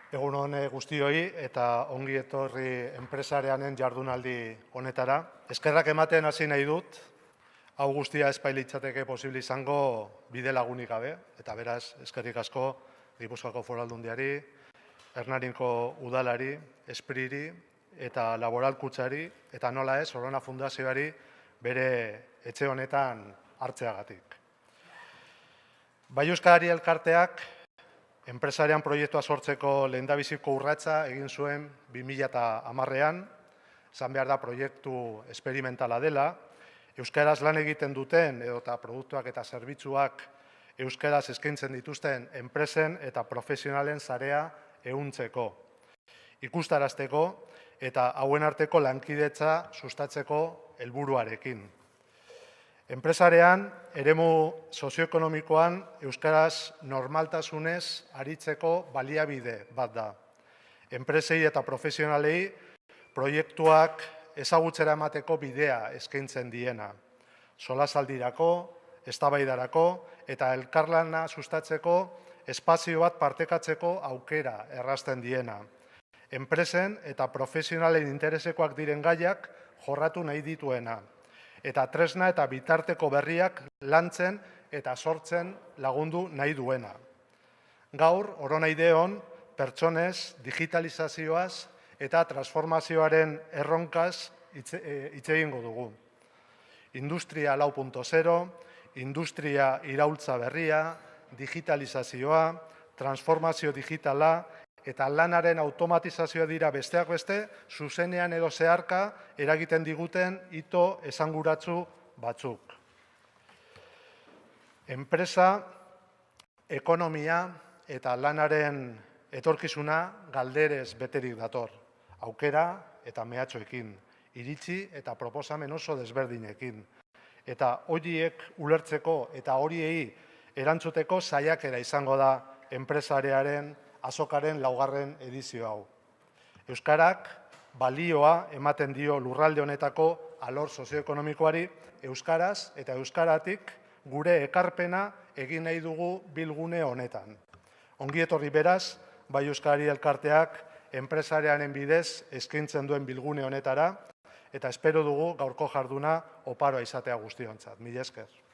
Egun hon guztioi eta ongi etorri enpresarianen jardunaldi honetara. Eskerrak ematen hasi nahi dut, hau guztia ez bailitzateke posible izango bide lagunik gabe, eta beraz eskerrik asko Gipuzkoako Foru Aldundiari, Hernarinko udalari, Espriri eta Laboral Kutxari eta nola ez, Orona Fundazioari bere etxe honetan hartzeagatik. Bai Euskadi Elkarteak enpresarian proiektua sortzeko lehendabiziko urratsa egin zuen 2010ean, izan behar da proiektu esperimentala dela, euskaraz lan egiten duten edota produktuak eta zerbitzuak euskaraz eskaintzen dituzten enpresen eta profesionalen sarea ehuntzeko, ikustarazteko eta hauen arteko lankidetza sustatzeko helburuarekin. Enpresarean, eremu sozioekonomikoan euskaraz normaltasunez aritzeko baliabide bat da. Enpresei eta profesionalei proiektuak ezagutzera emateko bidea eskaintzen diena. Solasaldirako, eztabaidarako eta elkarlana sustatzeko espazio bat partekatzeko aukera errazten diena. Enpresen eta profesionalen interesekoak diren gaiak jorratu nahi dituena. Eta tresna eta bitarteko berriak lantzen eta sortzen lagundu nahi duena. Gaur, Orona Ideon, pertsonez, digitalizazioaz eta transformazioaren erronkaz hitz egingo dugu. Industria 4.0, industria iraultza berria, digitalizazioa, transformazio digitala, eta lanaren automatizazioa dira besteak beste, zuzenean edo zeharka eragiten diguten hito esanguratsu batzuk. Enpresa, ekonomia eta lanaren etorkizuna galderez beterik dator. Aukera eta mehatxoekin, iritzi eta proposamen oso desberdinekin. Eta horiek ulertzeko eta horiei erantzuteko saiakera izango da enpresarearen azokaren 4. edizio hau. Euskarak balioa ematen dio lurralde honetako alor sozioekonomikoari, euskaraz eta euskaratik gure ekarpena egin nahi dugu bilgune honetan. Ongi etorri beraz, Bai Euskadi Elkarteak enpresarianen bidez eskaintzen duen bilgune honetara, eta espero dugu gaurko jarduna oparoa izatea guztiontzat. Mila esker.